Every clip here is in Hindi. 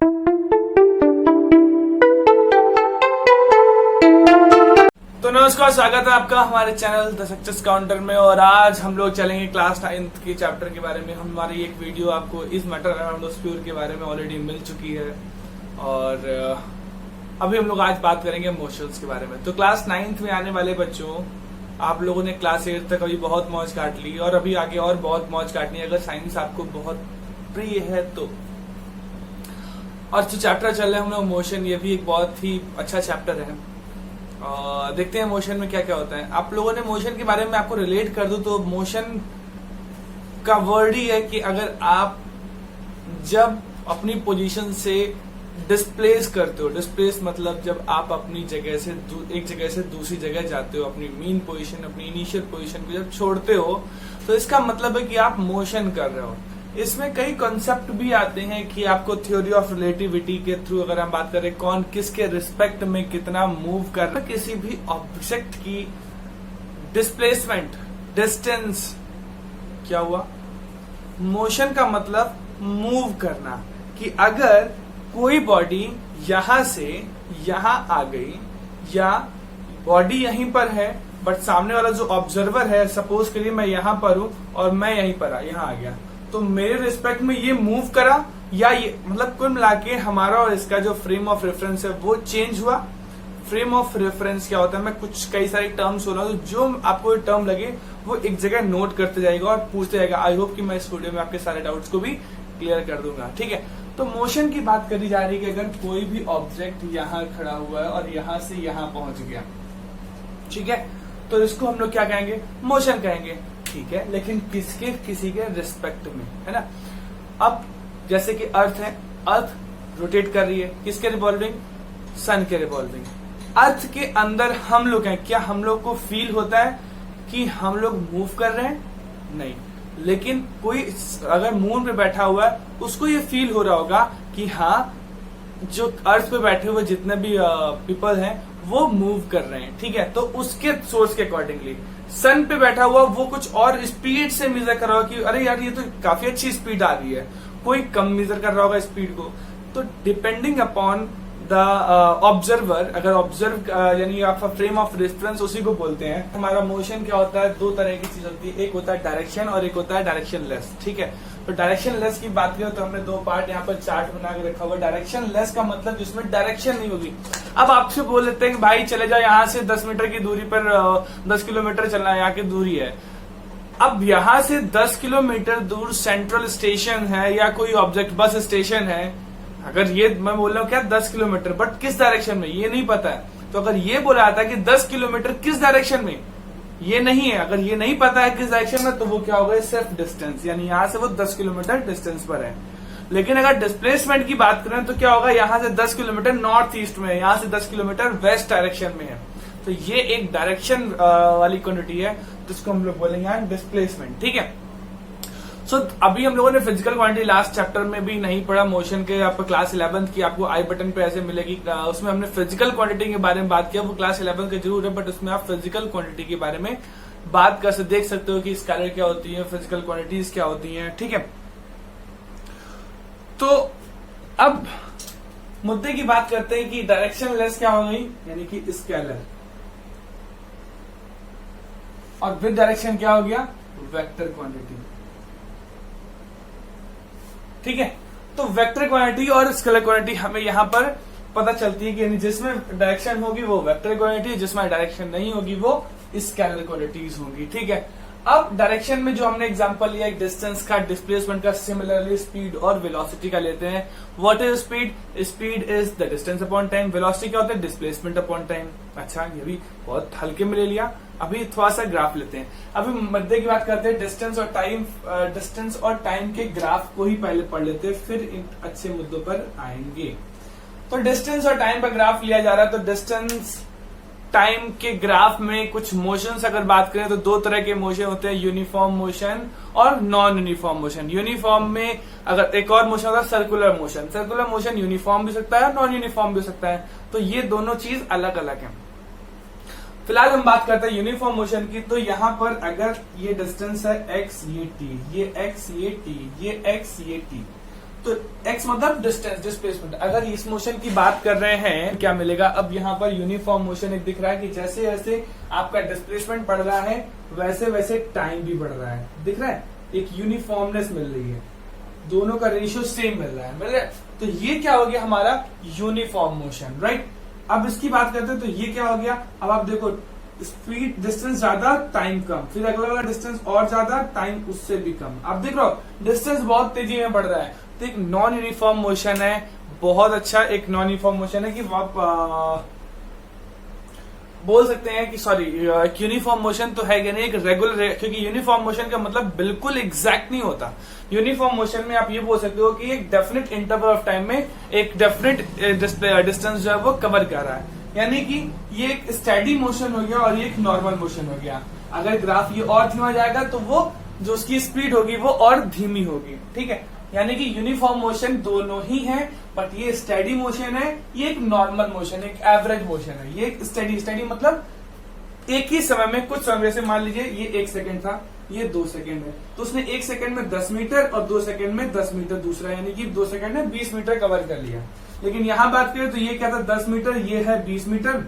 तो नमस्कार, स्वागत है आपका हमारे चैनल द सक्सेस काउंटर में। और आज हम लोग चलेंगे क्लास 9th के चैप्टर के बारे में। हमारी एक वीडियो आपको इस मैटर अराउंड स्प्योर के बारे में ऑलरेडी मिल चुकी है और अभी हम लोग आज बात करेंगे मोशंस के बारे में। तो क्लास 9th में आने वाले बच्चों, आप लोगों ने क्लास 8 तक अभी बहुत मौज काट ली और अभी आगे और बहुत मौज काटनी है अगर साइंस आपको बहुत प्रिय है तो। और जो चैप्टर चल रहे हैं हम लोग मोशन, ये भी एक बहुत ही अच्छा चैप्टर है। देखते हैं मोशन में क्या क्या होता है। आप लोगों ने मोशन के बारे में आपको रिलेट कर दूं तो मोशन का वर्ड ही है कि अगर आप जब अपनी पोजीशन से डिस्प्लेस करते हो, डिस्प्लेस मतलब जब आप अपनी जगह से एक जगह से दूसरी जगह जाते हो, अपनी मेन पोजीशन, अपनी इनिशियल पोजीशन को जब छोड़ते हो तो इसका मतलब है कि आप मोशन कर रहे हो। इसमें कई कॉन्सेप्ट भी आते हैं कि आपको थ्योरी ऑफ रिलेटिविटी के थ्रू अगर हम बात करें कौन किसके रिस्पेक्ट में कितना मूव कर रहा है, किसी भी ऑब्जेक्ट की डिस्प्लेसमेंट, डिस्टेंस क्या हुआ, मोशन का मतलब मूव करना। कि अगर कोई बॉडी यहां से यहां आ गई या बॉडी यहीं पर है बट सामने वाला जो ऑब्जर्वर है, सपोज करिए मैं यहां पर हूं और मैं यहीं पर यहां आ गया, तो मेरे रिस्पेक्ट में ये मूव करा या ये मतलब कुल मिला के हमारा और इसका जो फ्रेम ऑफ रेफरेंस है वो चेंज हुआ। फ्रेम ऑफ रेफरेंस क्या होता है, मैं कुछ कई सारे टर्म्स हो रहा हूँ, जो आपको टर्म लगे वो एक जगह नोट करते जाएगा और पूछते जाएगा। आई होप कि मैं इस वीडियो में आपके सारे डाउट्स को भी क्लियर कर दूंगा। ठीक है, तो मोशन की बात करी जा रही है कि अगर कोई भी ऑब्जेक्ट यहाँ खड़ा हुआ है और यहाँ से यहाँ पहुंच गया, ठीक है, तो इसको हम लोग क्या कहेंगे, मोशन कहेंगे। ठीक है, लेकिन किसके, किसी के रिस्पेक्ट में, है ना। अब जैसे कि अर्थ है, अर्थ रोटेट कर रही है किसके रिवॉल्विंग, सन के रिवॉल्विंग। अर्थ के अंदर हम लोग हैं, क्या हम लोग को फील होता है कि हम लोग मूव कर रहे हैं? नहीं। लेकिन कोई अगर मून पे बैठा हुआ है उसको ये फील हो रहा होगा कि हाँ, जो अर्थ पे बैठे हुए जितने भी पीपल हैं वो मूव कर रहे हैं। ठीक है, तो उसके सोर्स के अकॉर्डिंगली सन पे बैठा हुआ वो कुछ और स्पीड से मेजर कर रहा होगा कि अरे यार ये तो काफी अच्छी स्पीड आ रही है, कोई कम मेजर कर रहा होगा स्पीड को। तो डिपेंडिंग अपॉन द ऑब्जर्वर, अगर ऑब्जर्व यानी आपका फ्रेम ऑफ रेफरेंस उसी को बोलते हैं। हमारा मोशन क्या होता है, दो तरह की चीज होती है, एक होता है डायरेक्शन और एक होता है डायरेक्शन लेस। ठीक है, तो डायरेक्शन लेस की बात करें तो हमने दो पार्ट यहाँ पर चार्ट बना के रखा हुआ। डायरेक्शन लेस का मतलब जिसमें डायरेक्शन नहीं होगी। अब आपसे बोल देते हैं कि भाई चले जाओ यहाँ से 10 मीटर की दूरी पर 10 किलोमीटर चलना है, यहाँ की दूरी है। अब यहाँ से 10 किलोमीटर दूर सेंट्रल स्टेशन है या कोई ऑब्जेक्ट बस स्टेशन है, अगर ये मैं बोल रहा हूँ क्या 10 किलोमीटर, बट किस डायरेक्शन में ये नहीं पता है। तो अगर ये बोला जाता है कि 10 किलोमीटर किस डायरेक्शन में, ये नहीं है, अगर ये नहीं पता है किस डायरेक्शन में, तो वो क्या होगा, सेल्फ डिस्टेंस, यानी यहाँ से वो 10 किलोमीटर डिस्टेंस पर है। लेकिन अगर डिस्प्लेसमेंट की बात करें तो क्या होगा, यहाँ से 10 किलोमीटर नॉर्थ ईस्ट में है, यहाँ से 10 किलोमीटर वेस्ट डायरेक्शन में है। तो ये एक डायरेक्शन वाली क्वांटिटी है जिसको हम लोग बोलेंगे डिस्प्लेसमेंट। ठीक है, सो अभी हम लोगों ने फिजिकल क्वांटिटी लास्ट चैप्टर में भी नहीं पढ़ा मोशन के। आप क्लास 11 की आपको आई बटन पे ऐसे मिलेगी, उसमें हमने फिजिकल क्वांटिटी के बारे में बात किया। वो क्लास 11 का जरूर है, बट उसमें आप फिजिकल क्वांटिटी के बारे में बात कर सकते, देख सकते हो कि स्केलर क्या होती है, फिजिकल क्वांटिटीज क्या होती हैं। ठीक है, तो अब मुद्दे की बात करते हैं कि डायरेक्शन लेस क्या हो गई, यानी कि स्केलर, और विद डायरेक्शन क्या हो गया, वेक्टर क्वांटिटी। ठीक है, तो वेक्टर क्वांटिटी और स्केलर क्वांटिटी हमें यहाँ पर पता चलती है कि यानी जिसमें डायरेक्शन होगी वो वेक्टर क्वांटिटी, जिसमें डायरेक्शन नहीं होगी वो स्केलर क्वांटिटीज होंगी। ठीक है, अब डायरेक्शन में जो हमने एग्जांपल लिया डिस्टेंस का, डिस्प्लेसमेंट का, सिमिलरली स्पीड और वेलोसिटी का लेते हैं। What is speed, speed is the distance upon time. Velocity क्या होता है, डिस्प्लेसमेंट अपॉन टाइम। अच्छा, ये भी बहुत हल्के में ले लिया। अभी थोड़ा सा ग्राफ लेते हैं। अभी मध्य की बात करते हैं, डिस्टेंस और टाइम। डिस्टेंस और टाइम के ग्राफ को ही पहले पढ़ लेते हैं, फिर इन अच्छे मुद्दों पर आएंगे। तो डिस्टेंस और टाइम का ग्राफ लिया जा रहा है, तो डिस्टेंस टाइम के ग्राफ में कुछ मोशंस अगर बात करें तो दो तरह के मोशन होते हैं, यूनिफॉर्म मोशन और नॉन यूनिफॉर्म मोशन। यूनिफॉर्म में अगर एक और मोशन होता है circular motion. Circular motion uniform भी हो सकता है और नॉन यूनिफॉर्म भी हो सकता है, तो ये दोनों चीज अलग अलग है। फिलहाल हम बात करते हैं यूनिफॉर्म मोशन की। तो यहाँ पर अगर ये डिस्टेंस है x, ये t, ये x, ये t, ये x, ये t, तो x मतलब डिस्टेंस, डिस्प्लेसमेंट। अगर इस मोशन की बात कर रहे हैं क्या मिलेगा, अब यहाँ पर यूनिफॉर्म मोशन एक दिख रहा है कि जैसे जैसे आपका डिस्प्लेसमेंट बढ़ रहा है वैसे वैसे टाइम भी बढ़ रहा है, दिख रहा है, एक यूनिफॉर्मनेस मिल रही है, दोनों का रेशियो सेम मिल रहा है। तो ये क्या हो गया हमारा यूनिफॉर्म मोशन, राइट। अब इसकी बात करते हैं तो ये क्या हो गया, अब आप देखो स्पीड डिस्टेंस ज्यादा टाइम कम, फिर अगला वाला डिस्टेंस और ज्यादा टाइम उससे भी कम। आप देख रहे हो डिस्टेंस बहुत तेजी में बढ़ रहा है, तो एक नॉन यूनिफॉर्म मोशन है, बहुत अच्छा एक नॉन यूनिफॉर्म मोशन है कि आप बोल सकते हैं कि सॉरी यूनिफॉर्म मोशन तो है नहीं, एक रेगुलर, क्योंकि यूनिफॉर्म मोशन का मतलब बिल्कुल एग्जैक्ट नहीं होता। यूनिफॉर्म मोशन में आप ये बोल सकते हो कि एक डेफिनेट इंटरवल ऑफ टाइम में एक डेफिनेट डिस्टेंस जो है वो कवर कर रहा है, यानी कि ये एक स्टेडी मोशन हो गया और ये एक नॉर्मल मोशन हो गया। अगर ग्राफ ये और धीमा जाएगा तो वो जो उसकी स्पीड होगी वो और धीमी होगी, ठीक है। यानी कि यूनिफॉर्म मोशन दोनों ही है, बट ये स्टेडी मोशन है, ये एक नॉर्मल मोशन है, एक एवरेज मोशन है। ये स्टेडी मतलब एक ही समय में कुछ समय, जैसे मान लीजिए ये 1 सेकंड था, ये 2 सेकंड है, तो उसने 1 सेकंड में 10 मीटर और 2 सेकंड में 10 मीटर दूसरा, यानी कि 2 सेकंड में 20 मीटर कवर कर लिया। लेकिन यहां बात करें तो ये क्या था, 10 मीटर, ये है 20 मीटर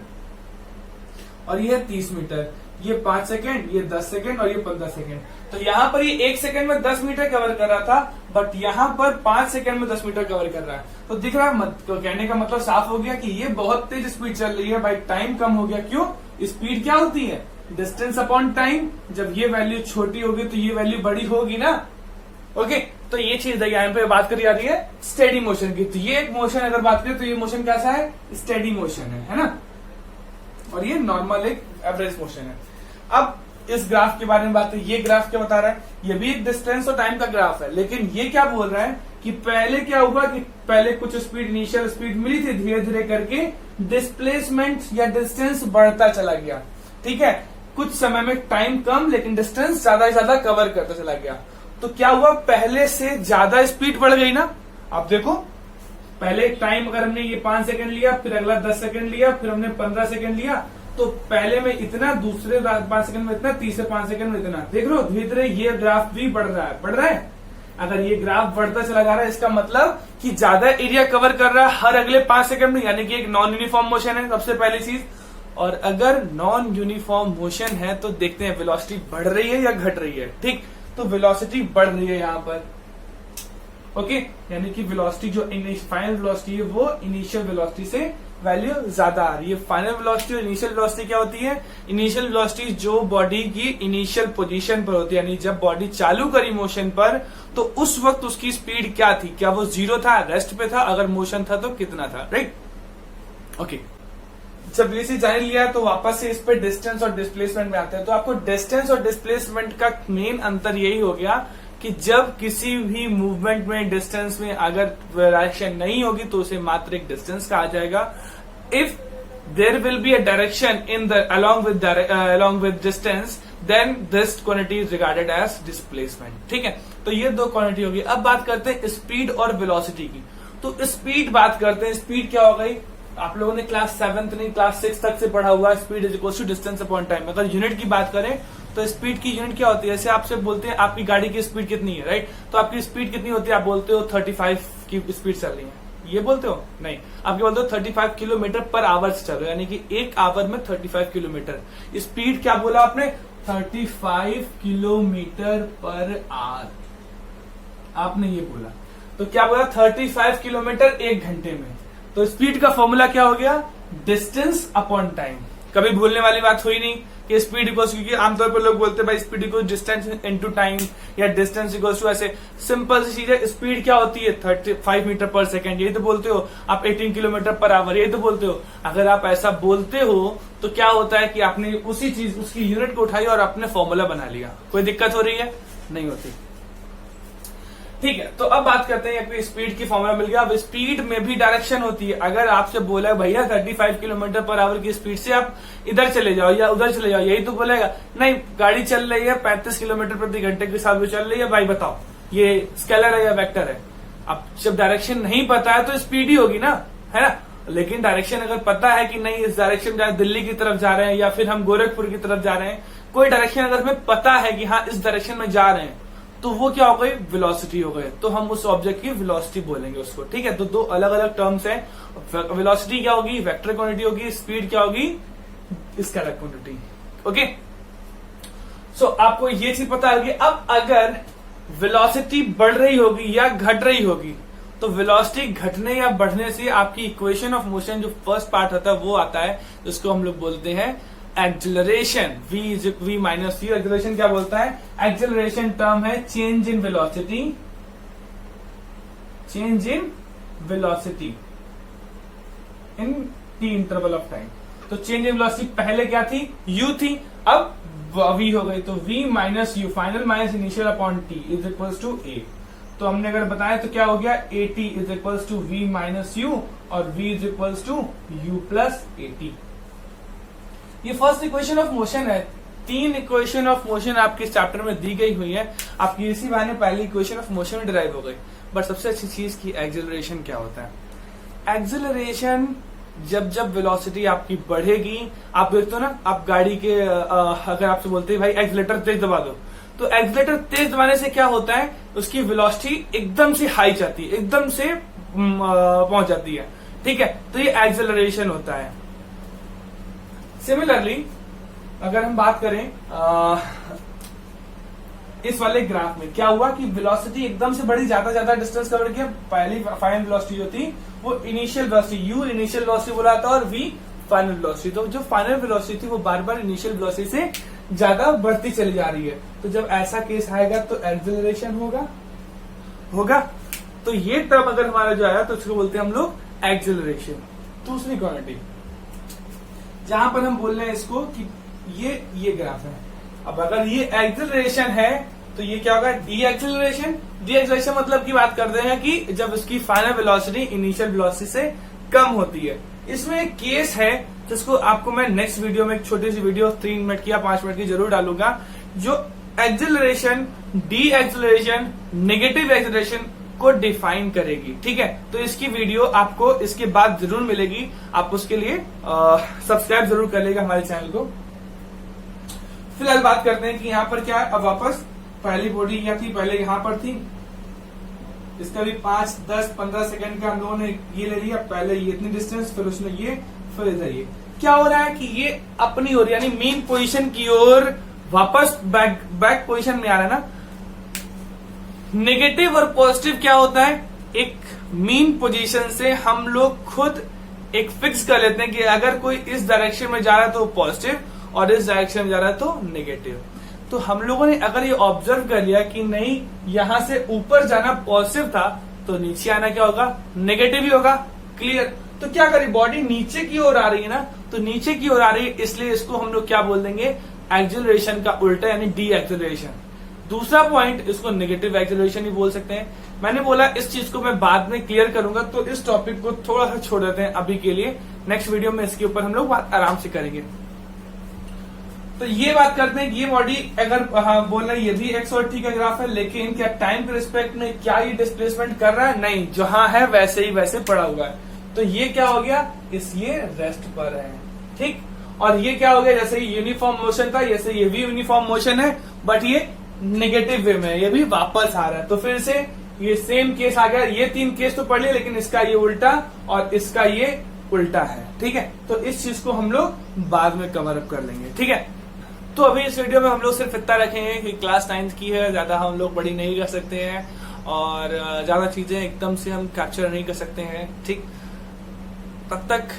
और ये है 30 मीटर, ये 5 सेकंड, ये 10 सेकंड और ये 15 सेकंड। तो यहाँ पर ये 1 सेकंड में 10 मीटर कवर कर रहा था, बट यहाँ पर 5 सेकंड में 10 मीटर कवर कर रहा है। तो दिख रहा है, तो कहने का मतलब साफ हो गया कि ये बहुत तेज स्पीड चल रही है, भाई टाइम कम हो गया। क्यों? स्पीड क्या होती है, डिस्टेंस अपॉन टाइम। जब ये वैल्यू छोटी होगी तो ये वैल्यू बड़ी होगी ना, ओके। तो ये चीज यहाँ पे बात करी जा रही है स्टेडी मोशन की। तो ये एक मोशन अगर बात करें तो ये मोशन कैसा है, स्टेडी मोशन है ना, और ये नॉर्मल एक एवरेज मोशन है। अब इस ग्राफ के बारे में बात है, ये ग्राफ क्या बता रहा है, ये भी एक डिस्टेंस और टाइम का ग्राफ है, लेकिन ये क्या बोल रहा है कि पहले क्या हुआ कि पहले कुछ स्पीड, इनिशियल स्पीड मिली थी, धीरे धीरे करके डिस्प्लेसमेंट या डिस्टेंस बढ़ता चला गया, ठीक है। कुछ समय में टाइम कम लेकिन डिस्टेंस ज्यादा से ज्यादा कवर करता चला गया। तो क्या हुआ, पहले से ज्यादा स्पीड बढ़ गई ना। आप देखो पहले टाइम अगर हमने ये 5 सेकंड लिया, फिर अगला 10 सेकंड लिया, फिर हमने 15 सेकंड लिया, तो पहले में इतना, दूसरे 5 सेकंड में इतना, तीसरे 5 सेकंड में इतना। देख लो धीरे धीरे ये ग्राफ भी बढ़ रहा है। अगर ये ग्राफ बढ़ता चला जा रहा है इसका मतलब कि ज्यादा एरिया कवर कर रहा है हर अगले 5 सेकंड में, यानी कि एक नॉन यूनिफॉर्म मोशन है सबसे पहली चीज। और अगर नॉन यूनिफॉर्म मोशन है तो देखते हैं वेलोसिटी बढ़ रही है या घट रही है, ठीक। तो वेलोसिटी बढ़ रही है यहाँ पर, ओके, यानी कि वेलोसिटी जो फाइनल वेलोसिटी है वो इनिशियल वेलोसिटी से वैल्यू ज्यादा आ रही है। फाइनल वेलोसिटी और इनिशियल वेलोसिटी क्या होती है, इनिशियल वेलोसिटी जो बॉडी की इनिशियल पोजीशन पर होती है, यानी जब बॉडी चालू करी मोशन पर तो उस वक्त उसकी स्पीड क्या थी, क्या वो 0 था, रेस्ट पे था, अगर मोशन था तो कितना था, राइट, ओके। जब ये चीज जान लिया तो वापस से इस पे डिस्टेंस और डिस्प्लेसमेंट में आते हैं। तो आपको डिस्टेंस और डिस्प्लेसमेंट का मेन अंतर यही हो गया कि जब किसी भी मूवमेंट में डिस्टेंस में अगर डायरेक्शन नहीं होगी तो उसे मात्र एक डिस्टेंस कहा जाएगा। If there will be a direction in the along with distance, then this quantity is regarded as displacement, ठीक है। तो ये दो क्वांटिटी होगी। अब बात करते हैं स्पीड और वेलोसिटी की। तो स्पीड बात करते हैं, स्पीड क्या हो गई, आप लोगों ने क्लास 7 नहीं क्लास 6 तक से पढ़ा हुआ है, speed is equal to distance upon time. अगर यूनिट की बात करें तो स्पीड की यूनिट क्या होती है, जैसे आपसे बोलते हैं आपकी गाड़ी की स्पीड कितनी है, राइट, तो आपकी स्पीड कितनी होती है, आप बोलते हो 35 की स्पीड चल रही है, ये बोलते हो नहीं, आप बोलते हो 35 किलोमीटर पर आवर से चल रहे हो, यानी कि एक आवर में 35 किलोमीटर। स्पीड क्या बोला आपने, 35 किलोमीटर पर आवर, आपने ये बोला। तो क्या बोला, 35 किलोमीटर 1 घंटे में। तो स्पीड का फॉर्मूला क्या हो गया, डिस्टेंस अपॉन टाइम। कभी भूलने वाली बात हुई नहीं कि स्पीड इक्वल्स, क्योंकि आमतौर पर लोग बोलते हैं भाई speed equals distance into time या डिस्टेंस इक्वल्स टू, ऐसे सिंपल सी चीज है। स्पीड क्या होती है, 35 मीटर पर सेकंड, यही तो बोलते हो आप। 18 किलोमीटर पर आवर, यही तो बोलते हो। अगर आप ऐसा बोलते हो तो क्या होता है कि आपने उसी चीज, उसकी यूनिट को उठाई और आपने फॉर्मूला बना लिया। कोई दिक्कत हो रही है, नहीं होती, ठीक है। तो अब बात करते हैं, स्पीड की फॉर्मूला मिल गया। अब स्पीड में भी डायरेक्शन होती है। अगर आपसे बोला है भैया 35 किलोमीटर पर आवर की स्पीड से आप इधर चले जाओ या उधर चले जाओ, यही तो बोलेगा। नहीं, गाड़ी चल रही है 35 किलोमीटर प्रति घंटे के साथ में चल रही है, भाई बताओ ये स्केलर है या वेक्टर है। अब जब डायरेक्शन नहीं पता है तो स्पीड ही होगी ना, है ना। लेकिन डायरेक्शन अगर पता है कि नहीं इस डायरेक्शन में दिल्ली की तरफ जा रहे हैं या फिर हम गोरखपुर की तरफ जा रहे हैं, कोई डायरेक्शन अगर हमें पता है कि हाँ इस डायरेक्शन में जा रहे हैं, तो वो क्या हो गई, वेलोसिटी हो गई। तो हम उस ऑब्जेक्ट की वेलोसिटी बोलेंगे उसको, ठीक है। तो दो अलग अलग टर्म्स हैं। वेलोसिटी क्या होगी, वेक्टर क्वांटिटी होगी, स्पीड क्या होगी, स्केलर क्वांटिटी। ओके, सो आपको ये चीज पता है कि अब अगर वेलोसिटी बढ़ रही होगी या घट रही होगी, तो वेलोसिटी घटने या बढ़ने से आपकी इक्वेशन ऑफ मोशन जो फर्स्ट पार्ट होता है वो आता है, जिसको हम लोग बोलते हैं acceleration. v minus u। Acceleration क्या बोलता है, एक्सेलरेशन टर्म है change in velocity, change in velocity in t interval of time. तो चेंज इन वेलोसिटी पहले क्या थी, u थी, अब v हो गई। तो v minus u, final minus initial upon t is equals to a। तो हमने अगर बताया तो क्या हो गया, at is equals to v minus u और v is equals to u plus at। ये फर्स्ट इक्वेशन ऑफ मोशन है। 3 इक्वेशन ऑफ मोशन आपके इस चैप्टर में दी गई हुई है, आपकी इसी बहाने पहली इक्वेशन ऑफ मोशन में डिराइव हो गई। बट सबसे अच्छी चीज की एक्सेलरेशन क्या होता है। एक्सेलरेशन जब वेलोसिटी आपकी बढ़ेगी, आप देखते हो ना, आप गाड़ी के अगर आपसे बोलते हैं भाई एक्सीलेटर तेज दबा दो, तो एक्सीलेटर तेज दबाने से क्या होता है, उसकी वेलोसिटी एकदम से हाई जाती है, एकदम से पहुंच जाती है, ठीक है। तो ये एक्सेलरेशन होता है। सिमिलरली अगर हम बात करें इस वाले ग्राफ में क्या हुआ कि वेलोसिटी एकदम से बढ़ी, ज्यादा डिस्टेंस कवर किया। पहली फाइनल वेलोसिटी जो थी वो initial velocity, u initial velocity बोला था और v फाइनल वेलोसिटी। तो जो फाइनल वेलोसिटी थी वो बार बार इनिशियल वेलोसिटी से ज्यादा बढ़ती चली जा रही है। तो जब ऐसा केस आएगा तो एक्सेलरेशन होगा। तो ये टर्म अगर हमारा जो आया तो उसको बोलते हैं हम लोग एक्सेलरेशन। दूसरी क्वांटिटी जहां पर हम बोल रहे हैं इसको कि ये ग्राफ है। अब अगर ये एक्सेलरेशन है तो ये क्या होगा, डी एक्सेलरेशन। डी एक्सेलरेशन मतलब की बात करते हैं कि जब इसकी फाइनल वेलोसिटी इनिशियल वेलोसिटी से कम होती है। इसमें एक केस है जिसको आपको मैं नेक्स्ट वीडियो में, एक छोटी सी वीडियो 3 मिनट की या 5 मिनट की जरूर डालूंगा, जो acceleration, D acceleration, negative acceleration को डिफाइन करेगी, ठीक है। तो इसकी वीडियो आपको इसके बाद जरूर मिलेगी, आप उसके लिए सब्सक्राइब जरूर कर लेगा हमारे चैनल को। फिलहाल बात करते हैं कि यहाँ पर क्या है। अब वापस पहली बॉडी क्या थी, पहले यहाँ पर थी, इसका भी 5, 10, 15 सेकंड का हम लोगों ने ये ले लिया। पहले ये इतनी डिस्टेंस, फिर उसने ये, फिर इधर ये। क्या हो रहा है कि ये अपनी ओर यानी मेन पोजीशन की ओर वापस बैक पोजीशन में आ रहा है ना। नेगेटिव और पॉजिटिव क्या होता है, एक मीन पोजीशन से हम लोग खुद एक फिक्स कर लेते हैं कि अगर कोई इस डायरेक्शन में जा रहा है तो पॉजिटिव और इस डायरेक्शन में जा रहा है तो नेगेटिव। तो हम लोगों ने अगर ये ऑब्जर्व कर लिया कि नहीं यहां से ऊपर जाना पॉजिटिव था तो नीचे आना क्या होगा, नेगेटिव ही होगा। क्लियर। तो क्या करें, बॉडी नीचे की ओर आ रही है ना, तो नीचे की ओर आ रही है, इसलिए इसको हम लोग क्या बोल देंगे, एक्सेलरेशन का उल्टा यानी डी एक्सेलरेशन। दूसरा पॉइंट, इसको नेगेटिव एक्सेलरेशन ही बोल सकते हैं। मैंने बोला इस चीज को मैं बाद में क्लियर करूंगा, तो इस टॉपिक को थोड़ा सा छोड़ देते हैं अभी के लिए। नेक्स्ट वीडियो में इसके ऊपर हम लोग बात आराम से करेंगे। तो ये बात करते हैं कि ये बॉडी अगर बोल रहे ये भी एक्स और टी का ग्राफ है, लेकिन क्या टाइम के रिस्पेक्ट में क्या ये डिस्प्लेसमेंट कर रहा है, नहीं, जहां है वैसे ही वैसे पड़ा हुआ है। तो ये क्या हो गया, ये रेस्ट पर है, ठीक। और ये क्या हो गया, जैसे ये यूनिफॉर्म मोशन था, जैसे ये भी यूनिफॉर्म मोशन है, बट ये नेगेटिव वे में, ये भी वापस आ रहा है। तो फिर से ये सेम केस आ गया। ये 3 केस तो पढ़ लिए, लेकिन इसका ये उल्टा और इसका ये उल्टा है, ठीक है। तो इस चीज को हम लोग बाद में कवर अप कर लेंगे, ठीक है। तो अभी इस वीडियो में हम लोग सिर्फ इतना रखेंगे कि क्लास 9 की है, ज्यादा हम लोग बड़ी नहीं कर सकते हैं और ज्यादा चीजें एकदम से हम कैप्चर नहीं कर सकते हैं, ठीक। तब तक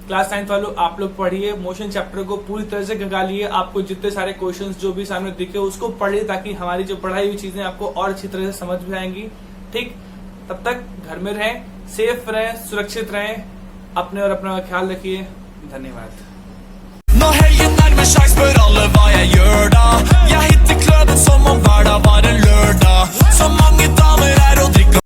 क्लास 9 वालों आप लोग पढ़िए, मोशन चैप्टर को पूरी तरह से गंगालिए। आपको जितने सारे क्वेश्चंस जो भी सामने दिखे उसको पढ़िए, ताकि हमारी जो पढ़ाई हुई चीजें आपको और अच्छी तरह से समझ में आएंगी, ठीक। तब तक घर में रहें, सेफ रहें, सुरक्षित रहें, अपने और अपना ख्याल रखिए। धन्यवाद।